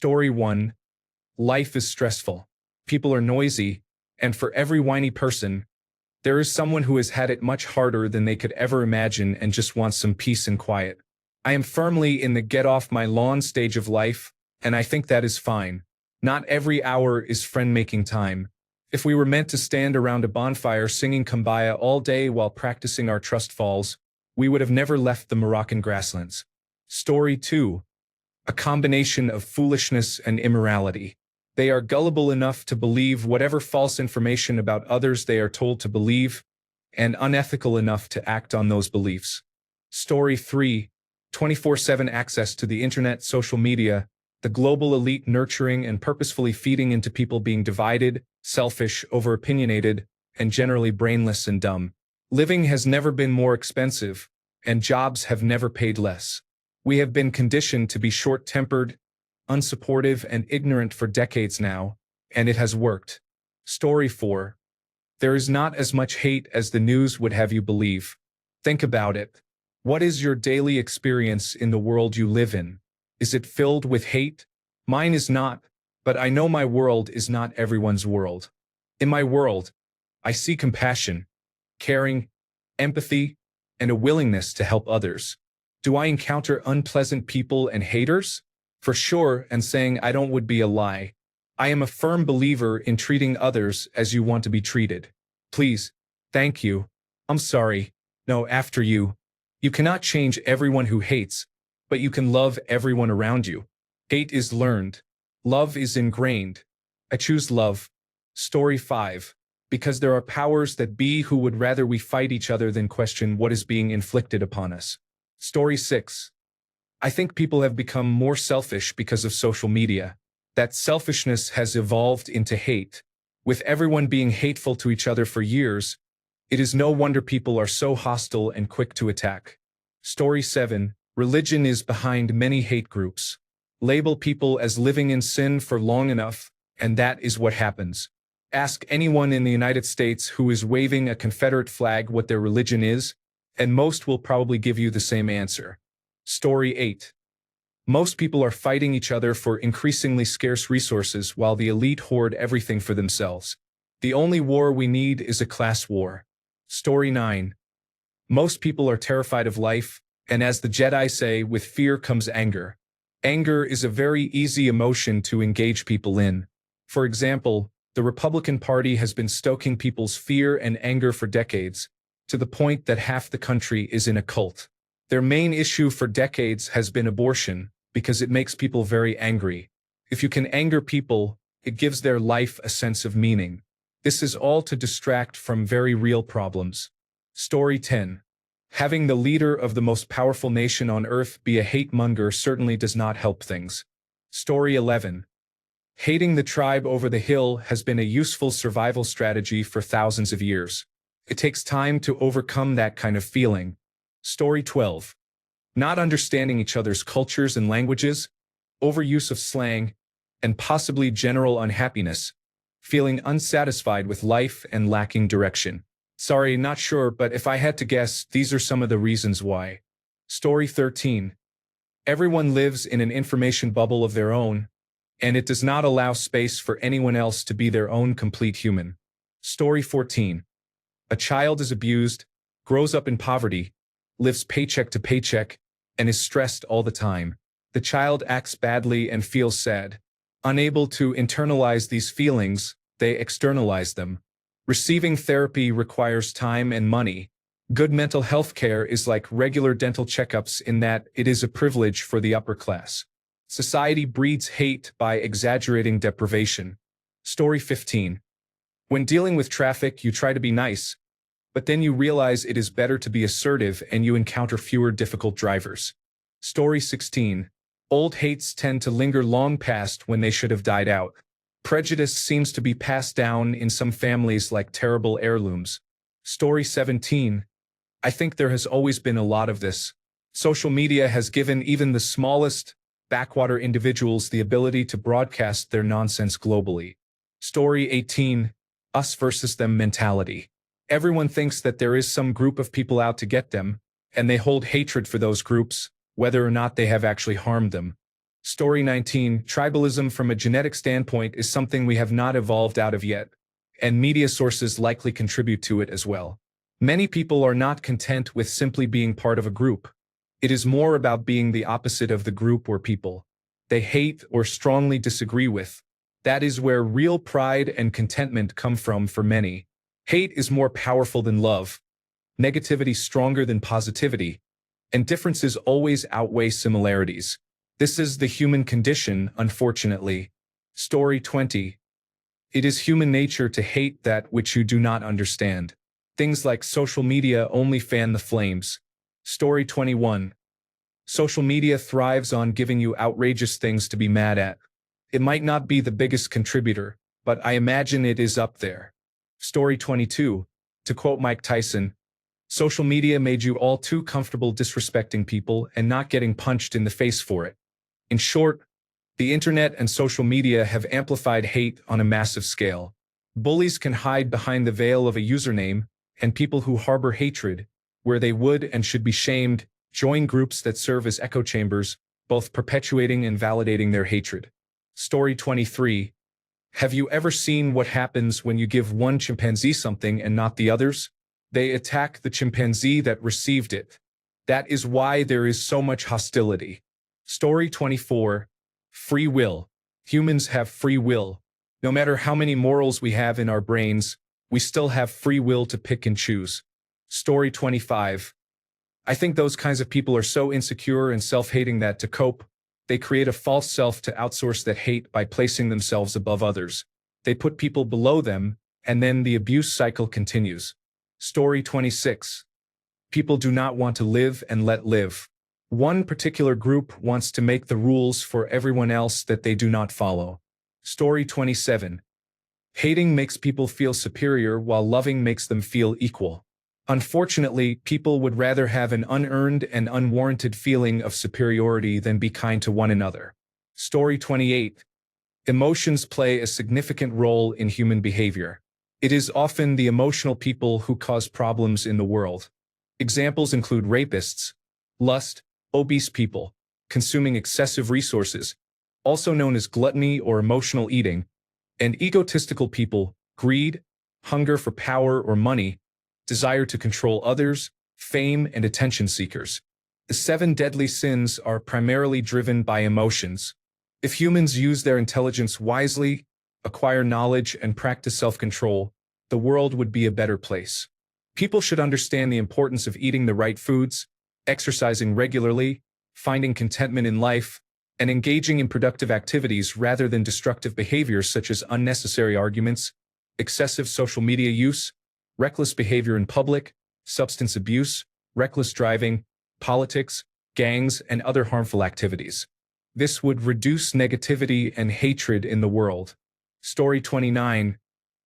Story 1. Life is stressful. People are noisy, and for every whiny person, there is someone who has had it much harder than they could ever imagine and just wants some peace and quiet. I am firmly in the get off my lawn stage of life, and I think that is fine. Not every hour is friend-making time. If we were meant to stand around a bonfire singing Kumbaya all day while practicing our trust falls, we would have never left the Moroccan grasslands. Story 2. A combination of foolishness and immorality. They are gullible enough to believe whatever false information about others they are told to believe, and unethical enough to act on those beliefs. Story 3. 24/7 access to the internet, social media, the global elite nurturing and purposefully feeding into people being divided, selfish, over-opinionated, and generally brainless and dumb. Living has never been more expensive, and jobs have never paid less. We have been conditioned to be short-tempered, unsupportive, and ignorant for decades now, and it has worked. Story 4. There is not as much hate as the news would have you believe. Think about it. What is your daily experience in the world you live in? Is it filled with hate? Mine is not, but I know my world is not everyone's world. In my world, I see compassion, caring, empathy, and a willingness to help others. Do I encounter unpleasant people and haters? For sure, and saying I don't would be a lie. I am a firm believer in treating others as you want to be treated. Please, thank you, I'm sorry, no, after you. You cannot change everyone who hates, but you can love everyone around you. Hate is learned. Love is ingrained. I choose love. Story 5. Because there are powers that be who would rather we fight each other than question what is being inflicted upon us. Story 6. I think people have become more selfish because of social media. That selfishness has evolved into hate. With everyone being hateful to each other for years, it is no wonder people are so hostile and quick to attack. Story 7. Religion is behind many hate groups. Label people as living in sin for long enough, and that is what happens. Ask anyone in the United States who is waving a Confederate flag what their religion is, and most will probably give you the same answer. Story 8. Most people are fighting each other for increasingly scarce resources while the elite hoard everything for themselves. The only war we need is a class war. Story 9. Most people are terrified of life, and as the Jedi say, with fear comes anger. Anger is a very easy emotion to engage people in. For example, the Republican Party has been stoking people's fear and anger for decades, to the point that half the country is in a cult. Their main issue for decades has been abortion, because it makes people very angry. If you can anger people, it gives their life a sense of meaning. This is all to distract from very real problems. Story 10. Having the leader of the most powerful nation on earth be a hate-monger certainly does not help things. Story 11. Hating the tribe over the hill has been a useful survival strategy for thousands of years. It takes time to overcome that kind of feeling. Story 12. Not understanding each other's cultures and languages, overuse of slang, and possibly general unhappiness, feeling unsatisfied with life and lacking direction. Sorry, not sure, but if I had to guess, these are some of the reasons why. Story 13. Everyone lives in an information bubble of their own, and it does not allow space for anyone else to be their own complete human. Story 14. A child is abused, grows up in poverty, lives paycheck to paycheck, and is stressed all the time. The child acts badly and feels sad. Unable to internalize these feelings, they externalize them. Receiving therapy requires time and money. Good mental health care is like regular dental checkups in that it is a privilege for the upper class. Society breeds hate by exaggerating deprivation. Story 15. When dealing with traffic, you try to be nice, but then you realize it is better to be assertive and you encounter fewer difficult drivers. Story 16. Old hates tend to linger long past when they should have died out. Prejudice seems to be passed down in some families like terrible heirlooms. Story 17. I think there has always been a lot of this. Social media has given even the smallest, backwater individuals the ability to broadcast their nonsense globally. Story 18. Us versus them mentality. Everyone thinks that there is some group of people out to get them, and they hold hatred for those groups, whether or not they have actually harmed them. Story 19. Tribalism from a genetic standpoint is something we have not evolved out of yet, and media sources likely contribute to it as well. Many people are not content with simply being part of a group. It is more about being the opposite of the group or people they hate or strongly disagree with. That is where real pride and contentment come from for many. Hate is more powerful than love, negativity stronger than positivity, and differences always outweigh similarities. This is the human condition, unfortunately. Story 20. It is human nature to hate that which you do not understand. Things like social media only fan the flames. Story 21. Social media thrives on giving you outrageous things to be mad at. It might not be the biggest contributor, but I imagine it is up there. Story 22. To quote Mike Tyson, social media made you all too comfortable disrespecting people and not getting punched in the face for it. In short, the internet and social media have amplified hate on a massive scale. Bullies can hide behind the veil of a username, and people who harbor hatred, where they would and should be shamed, join groups that serve as echo chambers, both perpetuating and validating their hatred. Story 23. Have you ever seen what happens when you give one chimpanzee something and not the others? They attack the chimpanzee that received it. That is why there is so much hostility. Story 24. Free will. Humans have free will. No matter how many morals we have in our brains, we still have free will to pick and choose. Story 25. I think those kinds of people are so insecure and self-hating that to cope, they create a false self to outsource that hate by placing themselves above others. They put people below them, and then the abuse cycle continues. Story 26. People do not want to live and let live. One particular group wants to make the rules for everyone else that they do not follow. Story 27. Hating makes people feel superior while loving makes them feel equal. Unfortunately, people would rather have an unearned and unwarranted feeling of superiority than be kind to one another. Story 28. Emotions play a significant role in human behavior. It is often the emotional people who cause problems in the world. Examples include rapists, lust, obese people, consuming excessive resources, also known as gluttony or emotional eating, and egotistical people, greed, hunger for power or money, desire to control others, fame, and attention seekers. The 7 deadly sins are primarily driven by emotions. If humans use their intelligence wisely, acquire knowledge, and practice self-control, the world would be a better place. People should understand the importance of eating the right foods, exercising regularly, finding contentment in life, and engaging in productive activities rather than destructive behaviors such as unnecessary arguments, excessive social media use, reckless behavior in public, substance abuse, reckless driving, politics, gangs, and other harmful activities. This would reduce negativity and hatred in the world. Story 29.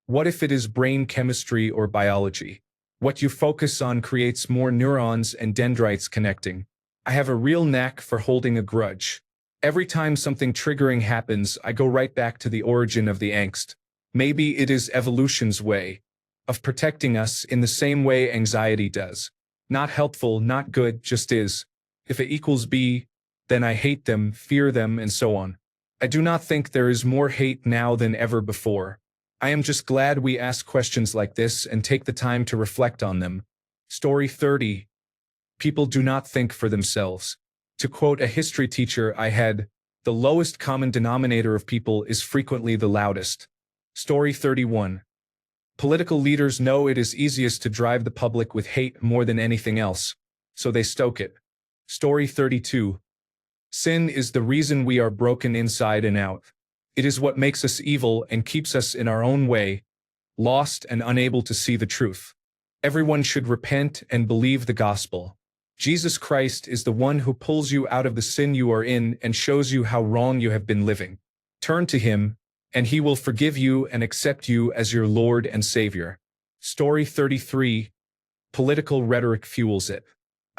What if it is brain chemistry or biology? What you focus on creates more neurons and dendrites connecting. I have a real knack for holding a grudge. Every time something triggering happens, I go right back to the origin of the angst. Maybe it is evolution's way of protecting us in the same way anxiety does. Not helpful, not good, just is. If A equals B, then I hate them, fear them, and so on. I do not think there is more hate now than ever before. I am just glad we ask questions like this and take the time to reflect on them. Story 30. People do not think for themselves. To quote a history teacher I had, the lowest common denominator of people is frequently the loudest. Story 31. Political leaders know it is easiest to drive the public with hate more than anything else, so they stoke it. Story 32. Sin is the reason we are broken inside and out. It is what makes us evil and keeps us in our own way, lost and unable to see the truth. Everyone should repent and believe the gospel. Jesus Christ is the one who pulls you out of the sin you are in and shows you how wrong you have been living. Turn to him, and he will forgive you and accept you as your Lord and Savior. Story 33. Political rhetoric fuels it.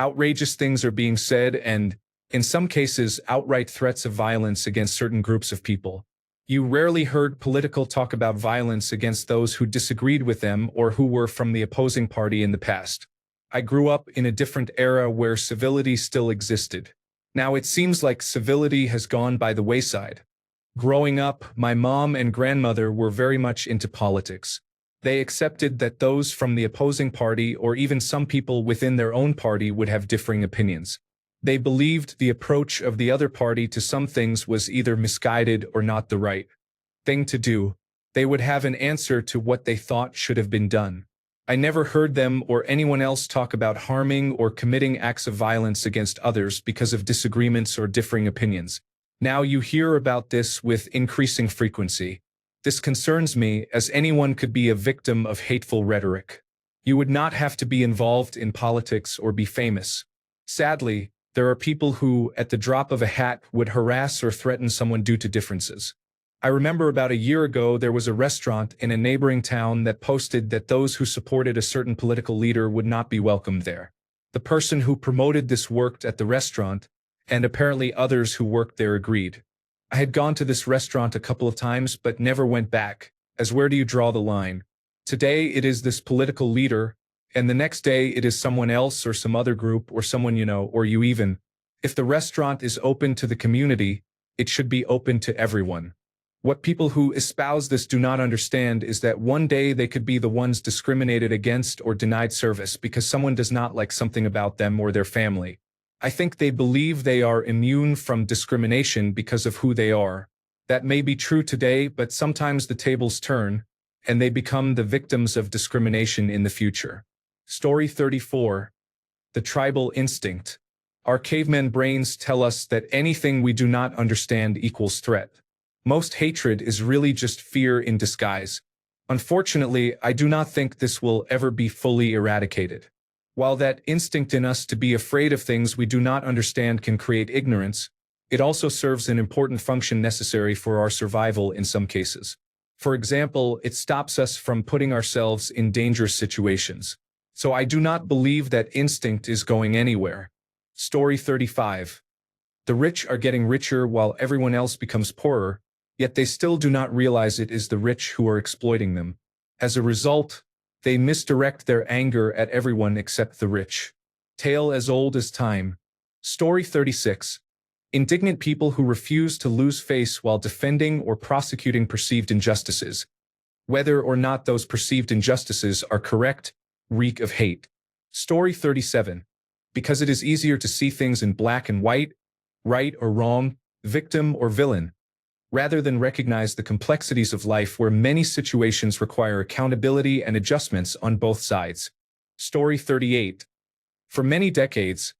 Outrageous things are being said and, in some cases, outright threats of violence against certain groups of people. You rarely heard political talk about violence against those who disagreed with them or who were from the opposing party in the past. I grew up in a different era where civility still existed. Now it seems like civility has gone by the wayside. Growing up, my mom and grandmother were very much into politics. They accepted that those from the opposing party or even some people within their own party would have differing opinions. They believed the approach of the other party to some things was either misguided or not the right thing to do. They would have an answer to what they thought should have been done. I never heard them or anyone else talk about harming or committing acts of violence against others because of disagreements or differing opinions. Now you hear about this with increasing frequency. This concerns me, as anyone could be a victim of hateful rhetoric. You would not have to be involved in politics or be famous. Sadly, there are people who, at the drop of a hat, would harass or threaten someone due to differences. I remember about a year ago there was a restaurant in a neighboring town that posted that those who supported a certain political leader would not be welcomed there. The person who promoted this worked at the restaurant, and apparently others who worked there agreed. I had gone to this restaurant a couple of times but never went back, as where do you draw the line? Today it is this political leader, and the next day it is someone else or some other group or someone you know or you even. If the restaurant is open to the community, it should be open to everyone. What people who espouse this do not understand is that one day they could be the ones discriminated against or denied service because someone does not like something about them or their family. I think they believe they are immune from discrimination because of who they are. That may be true today, but sometimes the tables turn, and they become the victims of discrimination in the future. Story 34. The Tribal Instinct. Our caveman brains tell us that anything we do not understand equals threat. Most hatred is really just fear in disguise. Unfortunately, I do not think this will ever be fully eradicated. While that instinct in us to be afraid of things we do not understand can create ignorance, it also serves an important function necessary for our survival in some cases. For example, it stops us from putting ourselves in dangerous situations. So I do not believe that instinct is going anywhere. Story 35. The rich are getting richer while everyone else becomes poorer, yet they still do not realize it is the rich who are exploiting them. As a result, they misdirect their anger at everyone except the rich. Tale as old as time. Story 36. Indignant people who refuse to lose face while defending or prosecuting perceived injustices. Whether or not those perceived injustices are correct, reek of hate. Story 37. Because it is easier to see things in black and white, right or wrong, victim or villain, rather than recognize the complexities of life where many situations require accountability and adjustments on both sides. Story 38. For many decades,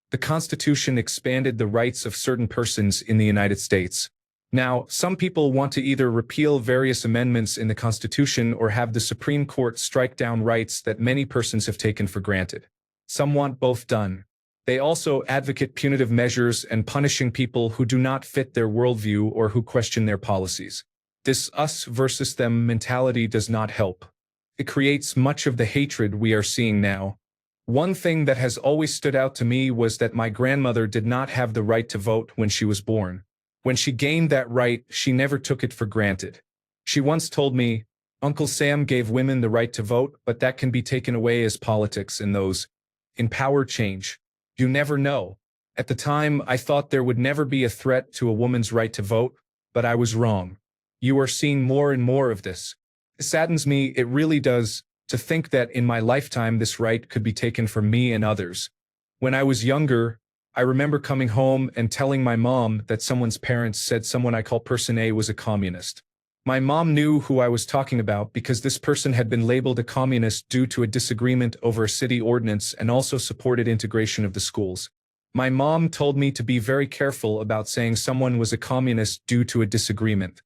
the Constitution expanded the rights of certain persons in the United States. Now, some people want to either repeal various amendments in the Constitution or have the Supreme Court strike down rights that many persons have taken for granted. Some want both done. They also advocate punitive measures and punishing people who do not fit their worldview or who question their policies. This us versus them mentality does not help. It creates much of the hatred we are seeing now. One thing that has always stood out to me was that my grandmother did not have the right to vote when she was born. When she gained that right, she never took it for granted. She once told me, "Uncle Sam gave women the right to vote, but that can be taken away as politics and those in power change. You never know." At the time, I thought there would never be a threat to a woman's right to vote, but I was wrong. You are seeing more and more of this. It saddens me, it really does, to think that in my lifetime this right could be taken from me and others. When I was younger, I remember coming home and telling my mom that someone's parents said someone I call Person A was a communist. My mom knew who I was talking about because this person had been labeled a communist due to a disagreement over a city ordinance and also supported integration of the schools. My mom told me to be very careful about saying someone was a communist due to a disagreement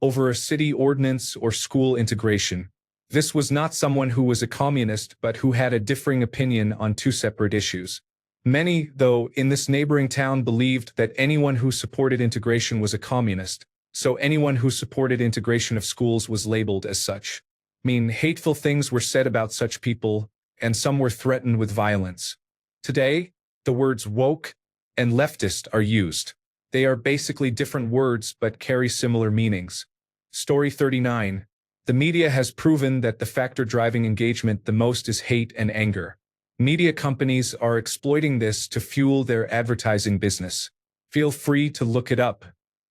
over a city ordinance or school integration. This was not someone who was a communist but who had a differing opinion on two separate issues. Many, though, in this neighboring town believed that anyone who supported integration was a communist. So anyone who supported integration of schools was labeled as such. Hateful things were said about such people, and some were threatened with violence. Today, the words woke and leftist are used. They are basically different words but carry similar meanings. Story 39. The media has proven that the factor driving engagement the most is hate and anger. Media companies are exploiting this to fuel their advertising business. Feel free to look it up.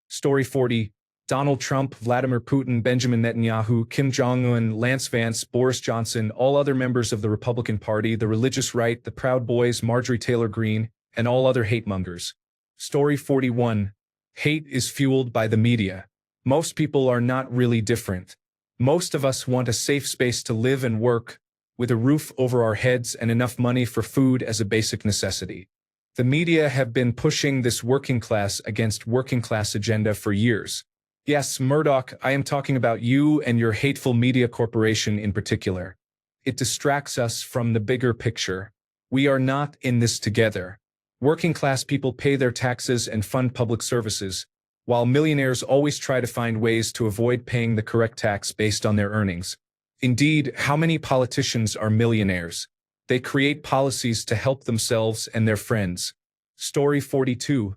Story 40. Donald Trump, Vladimir Putin, Benjamin Netanyahu, Kim Jong-un, Lance Vance, Boris Johnson, all other members of the Republican Party, the religious right, the Proud Boys, Marjorie Taylor Greene, and all other hate-mongers. Story 41. Hate is fueled by the media. Most people are not really different. Most of us want a safe space to live and work, with a roof over our heads and enough money for food as a basic necessity. The media have been pushing this working class against working class agenda for years. Yes, Murdoch, I am talking about you and your hateful media corporation in particular. It distracts us from the bigger picture. We are not in this together. Working class people pay their taxes and fund public services, while millionaires always try to find ways to avoid paying the correct tax based on their earnings. Indeed, how many politicians are millionaires? They create policies to help themselves and their friends. Story 42.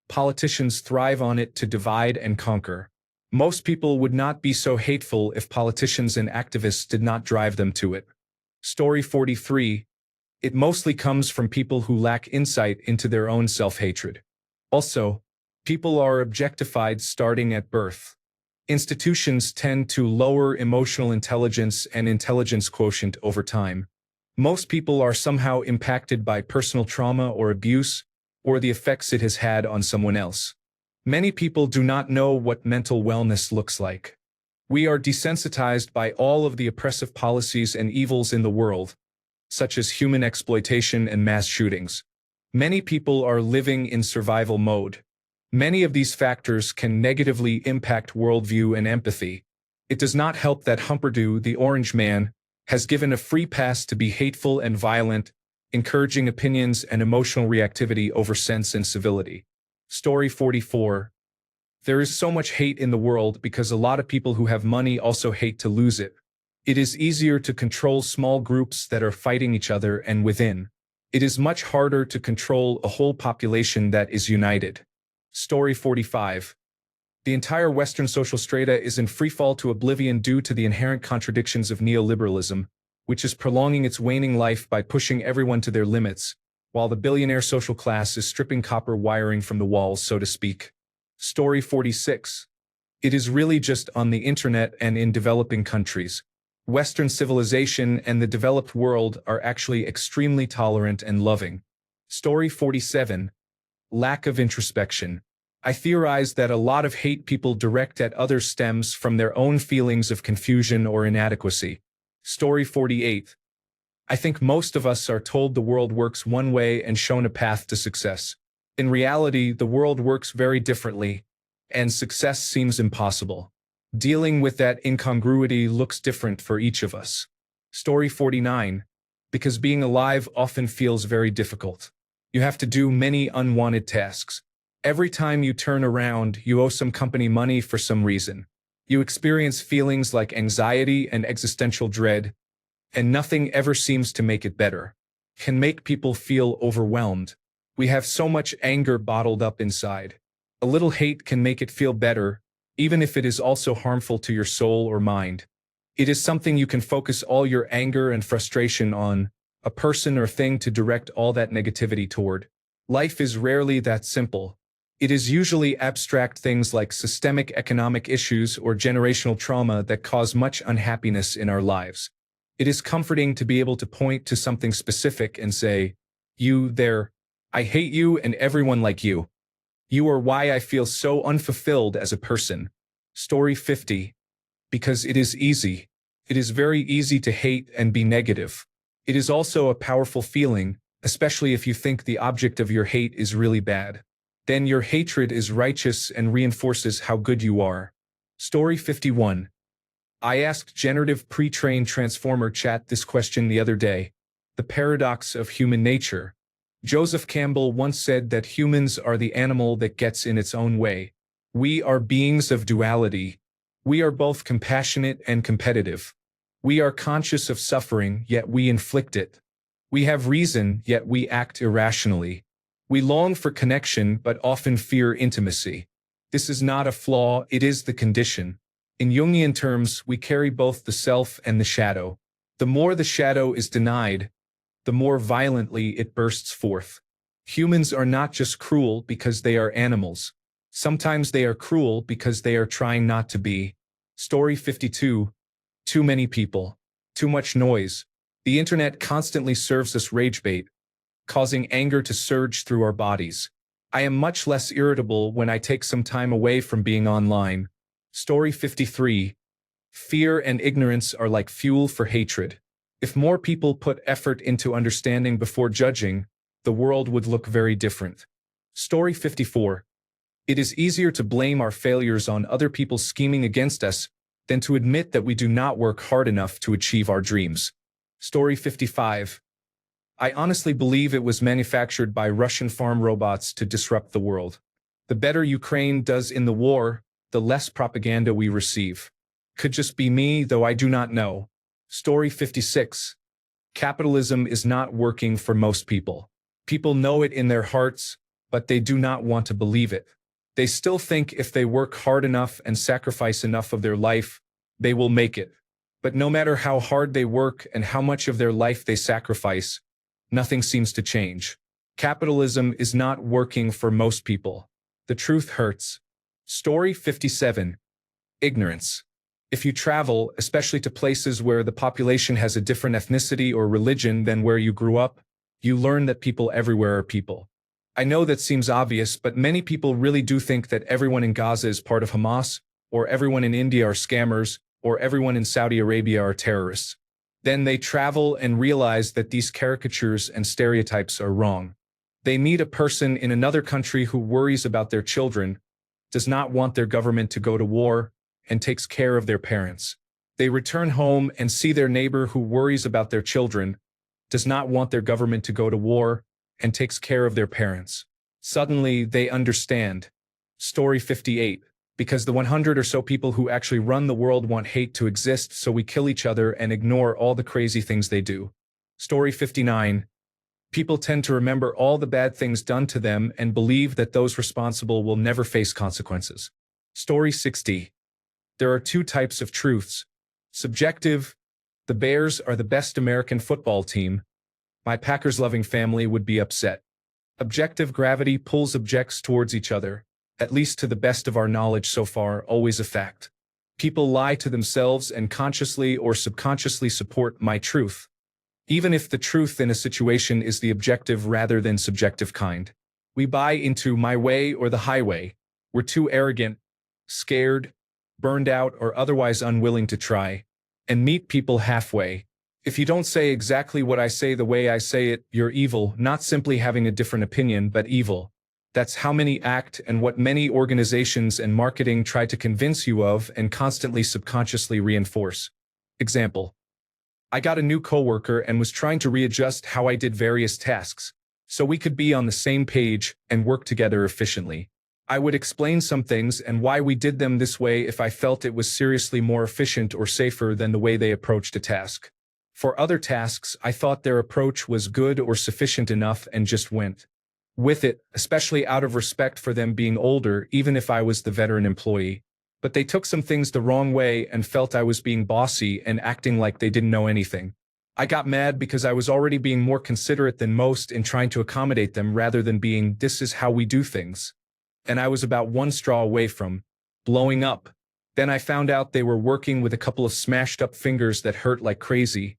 Politicians thrive on it to divide and conquer. Most people would not be so hateful if politicians and activists did not drive them to it. Story 43. It mostly comes from people who lack insight into their own self-hatred. Also, people are objectified starting at birth. Institutions tend to lower emotional intelligence and intelligence quotient over time. Most people are somehow impacted by personal trauma or abuse, or the effects it has had on someone else. Many people do not know what mental wellness looks like. We are desensitized by all of the oppressive policies and evils in the world, such as human exploitation and mass shootings. Many people are living in survival mode. Many of these factors can negatively impact worldview and empathy. It does not help that Humperdoo, the Orange Man, has given a free pass to be hateful and violent, encouraging opinions and emotional reactivity over sense and civility. Story 44. There is so much hate in the world because a lot of people who have money also hate to lose it. It is easier to control small groups that are fighting each other and within. It is much harder to control a whole population that is united. Story 45. The entire Western social strata is in freefall to oblivion due to the inherent contradictions of neoliberalism, which is prolonging its waning life by pushing everyone to their limits, while the billionaire social class is stripping copper wiring from the walls, so to speak. Story 46. It is really just on the internet and in developing countries. Western civilization and the developed world are actually extremely tolerant and loving. Story 47. Lack of introspection. I theorize that a lot of hate people direct at others stems from their own feelings of confusion or inadequacy. Story 48. I think most of us are told the world works one way and shown a path to success. In reality, the world works very differently, and success seems impossible. Dealing with that incongruity looks different for each of us. Story 49. Because being alive often feels very difficult. You have to do many unwanted tasks. Every time you turn around, you owe some company money for some reason. You experience feelings like anxiety and existential dread, and nothing ever seems to make it better. Can make people feel overwhelmed. We have so much anger bottled up inside. A little hate can make it feel better, even if it is also harmful to your soul or mind. It is something you can focus all your anger and frustration on, a person or thing to direct all that negativity toward. Life is rarely that simple. It is usually abstract things like systemic economic issues or generational trauma that cause much unhappiness in our lives. It is comforting to be able to point to something specific and say, "You there, I hate you and everyone like you. You are why I feel so unfulfilled as a person." Story 50. Because it is easy. It is very easy to hate and be negative. It is also a powerful feeling, especially if you think the object of your hate is really bad. Then your hatred is righteous and reinforces how good you are. Story 51. I asked generative pre-trained transformer chat this question the other day. The paradox of human nature. Joseph Campbell once said that humans are the animal that gets in its own way. We are beings of duality. We are both compassionate and competitive. We are conscious of suffering, yet we inflict it. We have reason, yet we act irrationally. We long for connection, but often fear intimacy. This is not a flaw, it is the condition. In Jungian terms, we carry both the self and the shadow. The more the shadow is denied, the more violently it bursts forth. Humans are not just cruel because they are animals. Sometimes they are cruel because they are trying not to be. Story 52. Too many people. Too much noise. The internet constantly serves us rage bait, causing anger to surge through our bodies. I am much less irritable when I take some time away from being online. Story 53. Fear and ignorance are like fuel for hatred. If more people put effort into understanding before judging, the world would look very different. Story 54. It is easier to blame our failures on other people scheming against us than to admit that we do not work hard enough to achieve our dreams. Story 55. I honestly believe it was manufactured by Russian farm robots to disrupt the world. The better Ukraine does in the war, the less propaganda we receive. Could just be me, though I do not know. Story 56. Capitalism is not working for most people. People know it in their hearts, but they do not want to believe it. They still think if they work hard enough and sacrifice enough of their life, they will make it. But no matter how hard they work and how much of their life they sacrifice, nothing seems to change. Capitalism is not working for most people. The truth hurts. Story 57. Ignorance. If you travel, especially to places where the population has a different ethnicity or religion than where you grew up, you learn that people everywhere are people. I know that seems obvious, but many people really do think that everyone in Gaza is part of Hamas, or everyone in India are scammers, or everyone in Saudi Arabia are terrorists. Then they travel and realize that these caricatures and stereotypes are wrong. They meet a person in another country who worries about their children, does not want their government to go to war, and takes care of their parents. They return home and see their neighbor who worries about their children, does not want their government to go to war, and takes care of their parents. Suddenly, they understand. Story 58. Because the 100 or so people who actually run the world want hate to exist, so we kill each other and ignore all the crazy things they do. Story 59. People tend to remember all the bad things done to them and believe that those responsible will never face consequences. Story 60. There are two types of truths. Subjective. The Bears are the best American football team. My Packers-loving family would be upset. Objective. Gravity pulls objects towards each other, at least to the best of our knowledge so far, always a fact. People lie to themselves and consciously or subconsciously support my truth, even if the truth in a situation is the objective rather than subjective kind. We buy into my way or the highway. We're too arrogant, scared, burned out, or otherwise unwilling to try and meet people halfway. If you don't say exactly what I say the way I say it, you're evil, not simply having a different opinion, but evil. That's how many act and what many organizations and marketing try to convince you of and constantly subconsciously reinforce. Example. I got a new coworker and was trying to readjust how I did various tasks, so we could be on the same page and work together efficiently. I would explain some things and why we did them this way if I felt it was seriously more efficient or safer than the way they approached a task. For other tasks, I thought their approach was good or sufficient enough and just went with it, especially out of respect for them being older, even if I was the veteran employee. But they took some things the wrong way and felt I was being bossy and acting like they didn't know anything. I got mad because I was already being more considerate than most in trying to accommodate them rather than being, this is how we do things. And I was about one straw away from blowing up. Then I found out they were working with a couple of smashed up fingers that hurt like crazy,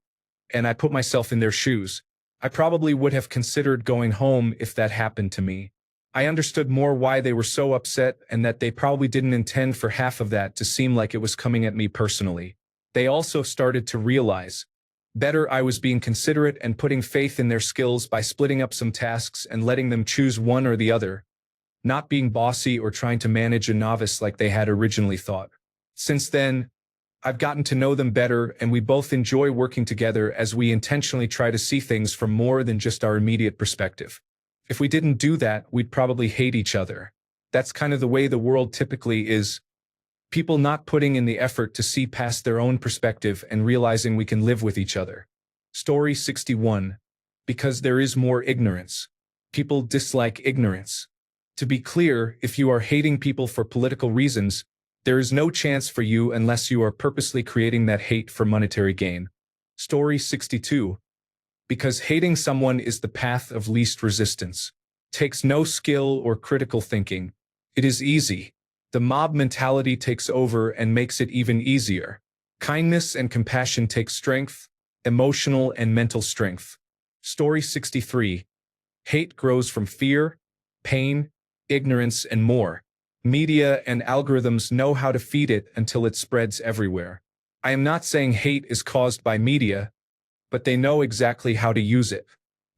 and I put myself in their shoes. I probably would have considered going home if that happened to me. I understood more why they were so upset and that they probably didn't intend for half of that to seem like it was coming at me personally. They also started to realize better I was being considerate and putting faith in their skills by splitting up some tasks and letting them choose one or the other, not being bossy or trying to manage a novice like they had originally thought. Since then, I've gotten to know them better, and we both enjoy working together as we intentionally try to see things from more than just our immediate perspective. If we didn't do that, we'd probably hate each other. That's kind of the way the world typically is. People not putting in the effort to see past their own perspective and realizing we can live with each other. Story 61. Because there is more ignorance. People dislike ignorance. To be clear, if you are hating people for political reasons, there is no chance for you unless you are purposely creating that hate for monetary gain. Story 62. Because hating someone is the path of least resistance. takes no skill or critical thinking. It is easy. The mob mentality takes over and makes it even easier. Kindness and compassion take strength, emotional and mental strength. Story 63. Hate grows from fear, pain, ignorance, and more. Media and algorithms know how to feed it until it spreads everywhere. I am not saying hate is caused by media, but they know exactly how to use it.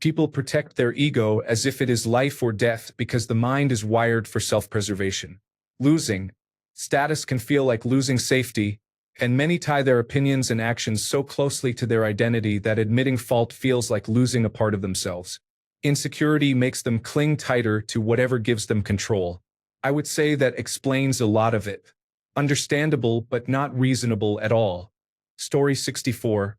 People protect their ego as if it is life or death because the mind is wired for self-preservation. Losing status can feel like losing safety, and many tie their opinions and actions so closely to their identity that admitting fault feels like losing a part of themselves. Insecurity makes them cling tighter to whatever gives them control. I would say that explains a lot of it. Understandable but not reasonable at all. Story 64.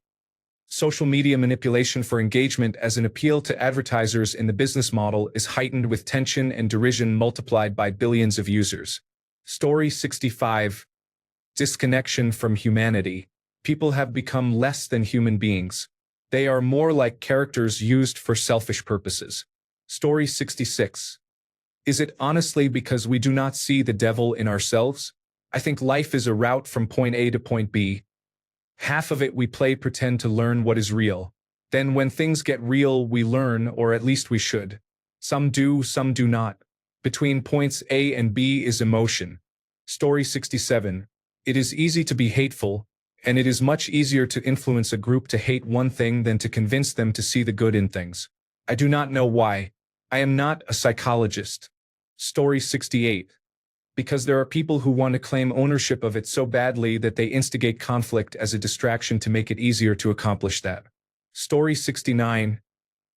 Social media manipulation for engagement as an appeal to advertisers in the business model is heightened with tension and derision multiplied by billions of users. Story 65. Disconnection from humanity. People have become less than human beings. They are more like characters used for selfish purposes. Story 66. Is it honestly because we do not see the devil in ourselves? I think life is a route from point A to point B. Half of it we play pretend to learn what is real. Then when things get real, we learn, or at least we should. Some do, some do not. Between points A and B is emotion. Story 67. It is easy to be hateful, and it is much easier to influence a group to hate one thing than to convince them to see the good in things. I do not know why. I am not a psychologist. Story 68. Because there are people who want to claim ownership of it so badly that they instigate conflict as a distraction to make it easier to accomplish that. Story 69.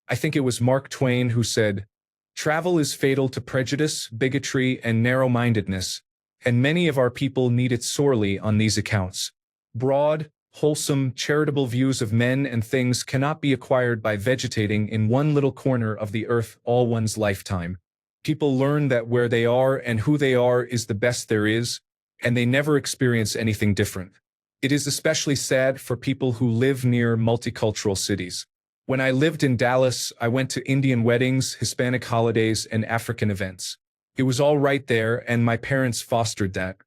I think it was Mark Twain who said, "Travel is fatal to prejudice, bigotry, and narrow-mindedness, and many of our people need it sorely on these accounts. Broad, wholesome, charitable views of men and things cannot be acquired by vegetating in one little corner of the earth all one's lifetime. People learn that where they are and who they are is the best there is, and they never experience anything different. It is especially sad for people who live near multicultural cities. When I lived in Dallas, I went to Indian weddings, Hispanic holidays, and African events. It was all right there, and my parents fostered that.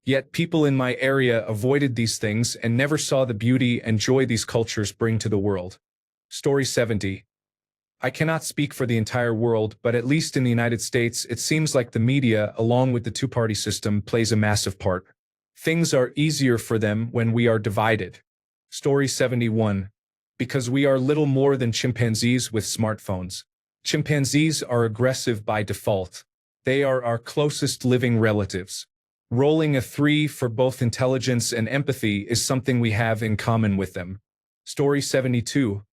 Yet people in my area avoided these things and never saw the beauty and joy these cultures bring to the world." Story 70. I cannot speak for the entire world, but at least in the United States, it seems like the media, along with the two-party system, plays a massive part. Things are easier for them when we are divided. Story 71. Because we are little more than chimpanzees with smartphones. Chimpanzees are aggressive by default. They are our closest living relatives. Rolling a 3 for both intelligence and empathy is something we have in common with them. Story 72.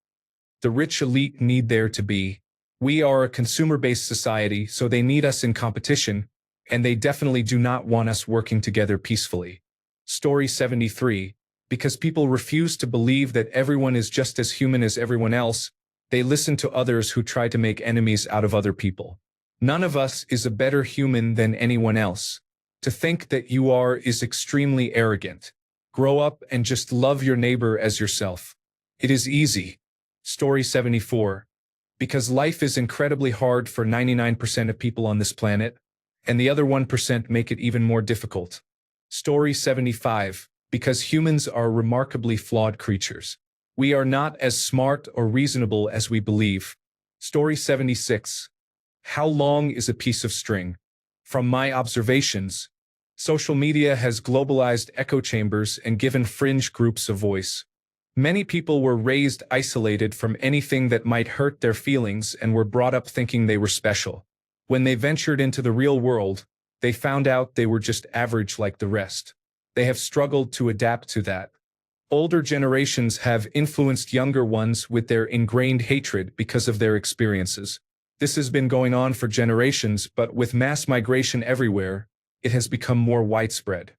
The rich elite need there to be. We are a consumer-based society, so they need us in competition, and they definitely do not want us working together peacefully. Story 73. Because people refuse to believe that everyone is just as human as everyone else, they listen to others who try to make enemies out of other people. None of us is a better human than anyone else. To think that you are is extremely arrogant. Grow up and just love your neighbor as yourself. It is easy. Story 74. Because life is incredibly hard for 99% of people on this planet, and the other 1% make it even more difficult. Story 75. Because humans are remarkably flawed creatures. We are not as smart or reasonable as we believe. Story 76. How long is a piece of string? From my observations, social media has globalized echo chambers and given fringe groups a voice. Many people were raised isolated from anything that might hurt their feelings and were brought up thinking they were special. When they ventured into the real world, they found out they were just average like the rest. They have struggled to adapt to that. Older generations have influenced younger ones with their ingrained hatred because of their experiences. This has been going on for generations, but with mass migration everywhere, it has become more widespread.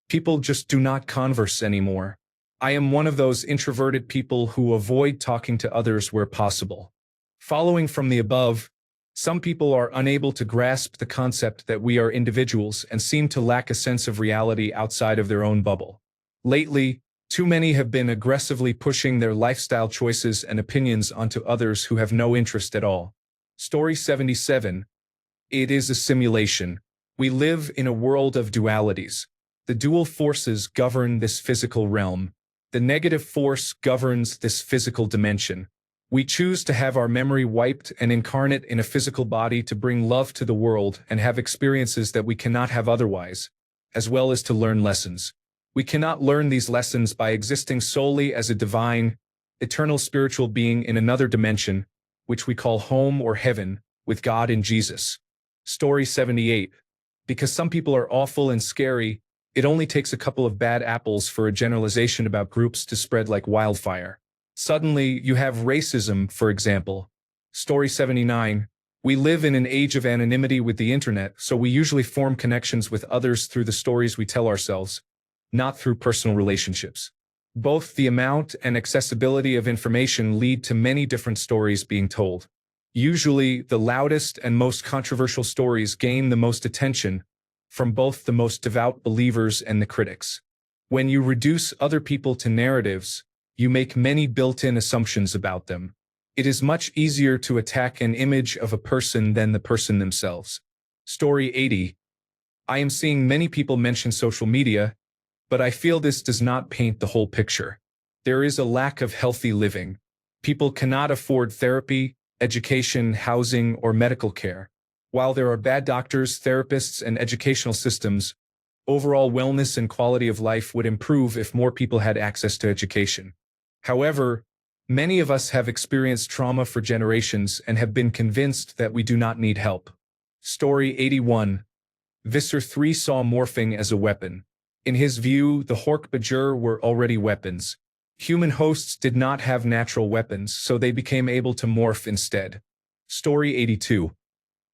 People just do not converse anymore. I am one of those introverted people who avoid talking to others where possible. Following from the above, some people are unable to grasp the concept that we are individuals and seem to lack a sense of reality outside of their own bubble. Lately, too many have been aggressively pushing their lifestyle choices and opinions onto others who have no interest at all. Story 77. It is a simulation. We live in a world of dualities. The dual forces govern this physical realm. The negative force governs this physical dimension. We choose to have our memory wiped and incarnate in a physical body to bring love to the world and have experiences that we cannot have otherwise, as well as to learn lessons. We cannot learn these lessons by existing solely as a divine, eternal spiritual being in another dimension, which we call home or heaven, with God in Jesus. Story 78. Because some people are awful and scary, it only takes a couple of bad apples for a generalization about groups to spread like wildfire. Suddenly, you have racism, for example. Story 79. We live in an age of anonymity with the internet, so we usually form connections with others through the stories we tell ourselves, not through personal relationships. Both the amount and accessibility of information lead to many different stories being told. Usually, the loudest and most controversial stories gain the most attention from both the most devout believers and the critics. When you reduce other people to narratives, you make many built-in assumptions about them. It is much easier to attack an image of a person than the person themselves. Story 80. I am seeing many people mention social media, but I feel this does not paint the whole picture. There is a lack of healthy living. People cannot afford therapy, education, housing, or medical care. While there are bad doctors, therapists, and educational systems, overall wellness and quality of life would improve if more people had access to education. However, many of us have experienced trauma for generations and have been convinced that we do not need help. Story 81. Visser 3 saw morphing as a weapon. In his view, the Hork-Bajir were already weapons. Human hosts did not have natural weapons, so they became able to morph instead. Story 82.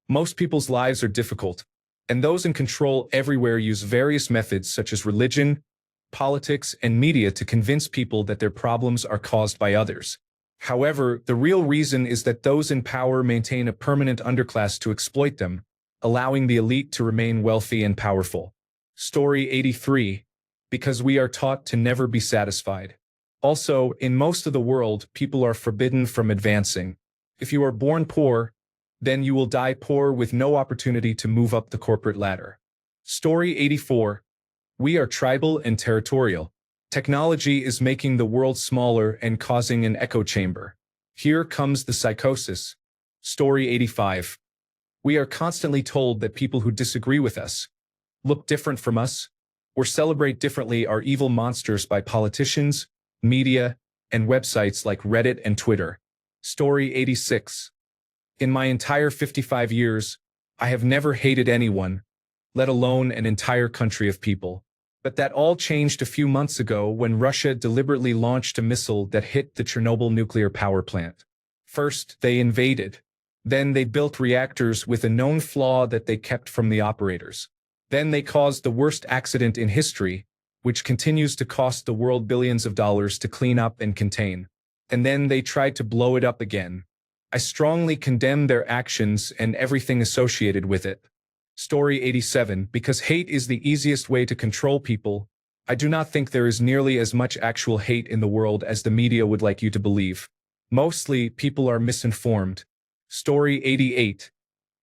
Most people's lives are difficult, and those in control everywhere use various methods such as religion, politics, and media to convince people that their problems are caused by others. However, the real reason is that those in power maintain a permanent underclass to exploit them, allowing the elite to remain wealthy and powerful. Story 83. Because we are taught to never be satisfied. Also, in most of the world, people are forbidden from advancing. If you are born poor, then you will die poor with no opportunity to move up the corporate ladder. Story 84. We are tribal and territorial. Technology is making the world smaller and causing an echo chamber. Here comes the psychosis. Story 85. We are constantly told that people who disagree with us, look different from us, or celebrate differently are evil monsters by politicians, media, and websites like Reddit and Twitter. Story 86. In my entire 55 years, I have never hated anyone, let alone an entire country of people. But that all changed a few months ago when Russia deliberately launched a missile that hit the Chernobyl nuclear power plant. First, they invaded. Then they built reactors with a known flaw that they kept from the operators. Then they caused the worst accident in history, which continues to cost the world billions of dollars to clean up and contain. And then they tried to blow it up again. I strongly condemn their actions and everything associated with it. Story 87. Because hate is the easiest way to control people, I do not think there is nearly as much actual hate in the world as the media would like you to believe. Mostly, people are misinformed. Story 88.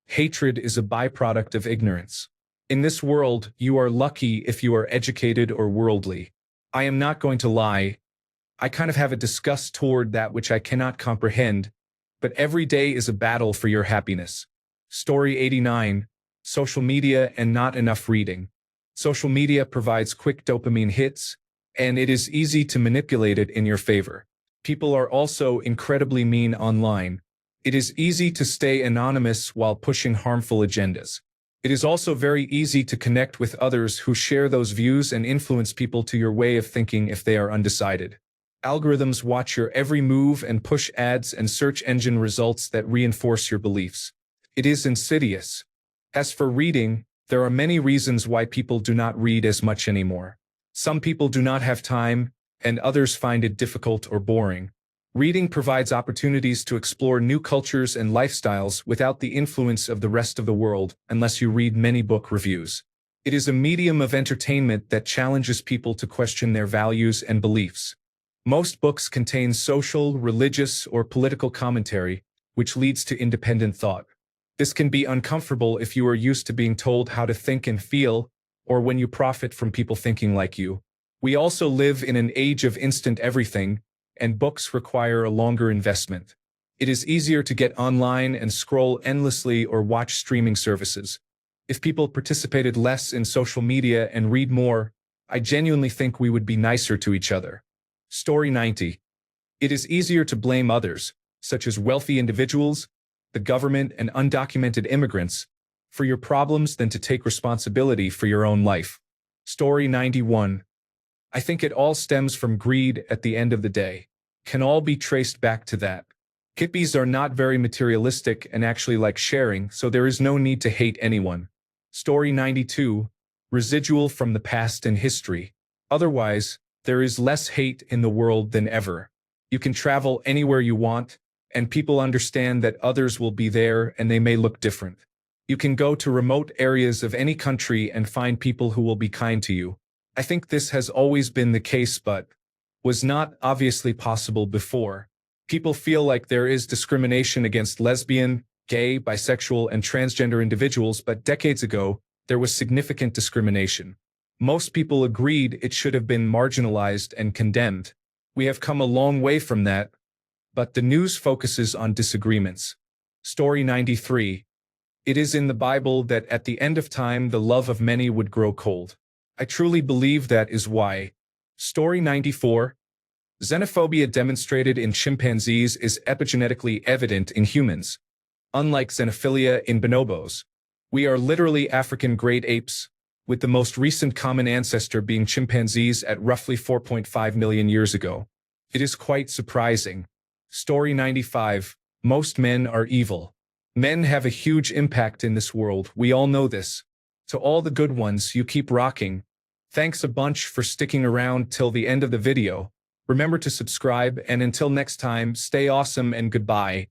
Hatred is a byproduct of ignorance. In this world, you are lucky if you are educated or worldly. I am not going to lie. I kind of have a disgust toward that which I cannot comprehend, but every day is a battle for your happiness. Story 89. Social media and not enough reading. Social media provides quick dopamine hits, and it is easy to manipulate it in your favor. People are also incredibly mean online. It is easy to stay anonymous while pushing harmful agendas. It is also very easy to connect with others who share those views and influence people to your way of thinking if they are undecided. Algorithms watch your every move and push ads and search engine results that reinforce your beliefs. It is insidious. As for reading, there are many reasons why people do not read as much anymore. Some people do not have time, and others find it difficult or boring. Reading provides opportunities to explore new cultures and lifestyles without the influence of the rest of the world, unless you read many book reviews. It is a medium of entertainment that challenges people to question their values and beliefs. Most books contain social, religious, or political commentary, which leads to independent thought. This can be uncomfortable if you are used to being told how to think and feel, or when you profit from people thinking like you. We also live in an age of instant everything, and books require a longer investment. It is easier to get online and scroll endlessly or watch streaming services. If people participated less in social media and read more, I genuinely think we would be nicer to each other. Story 90. It is easier to blame others, such as wealthy individuals, the government, and undocumented immigrants, for your problems than to take responsibility for your own life. Story 91. I think it all stems from greed at the end of the day. Can all be traced back to that. Hippies are not very materialistic and actually like sharing, so there is no need to hate anyone. Story 92. Residual from the past and history. Otherwise, there is less hate in the world than ever. You can travel anywhere you want, and people understand that others will be there and they may look different. You can go to remote areas of any country and find people who will be kind to you. I think this has always been the case but was not obviously possible before. People feel like there is discrimination against lesbian, gay, bisexual, and transgender individuals, but decades ago, there was significant discrimination. Most people agreed it should have been marginalized and condemned. We have come a long way from that, but the news focuses on disagreements. Story 93. It is in the Bible that at the end of time the love of many would grow cold. I truly believe that is why. Story 94. Xenophobia demonstrated in chimpanzees is epigenetically evident in humans. Unlike xenophilia in bonobos, we are literally African great apes, with the most recent common ancestor being chimpanzees at roughly 4.5 million years ago. It is quite surprising. Story 95. Most men are evil. Men have a huge impact in this world, we all know this. To all the good ones, you keep rocking. Thanks a bunch for sticking around till the end of the video. Remember to subscribe, and until next time, stay awesome and goodbye.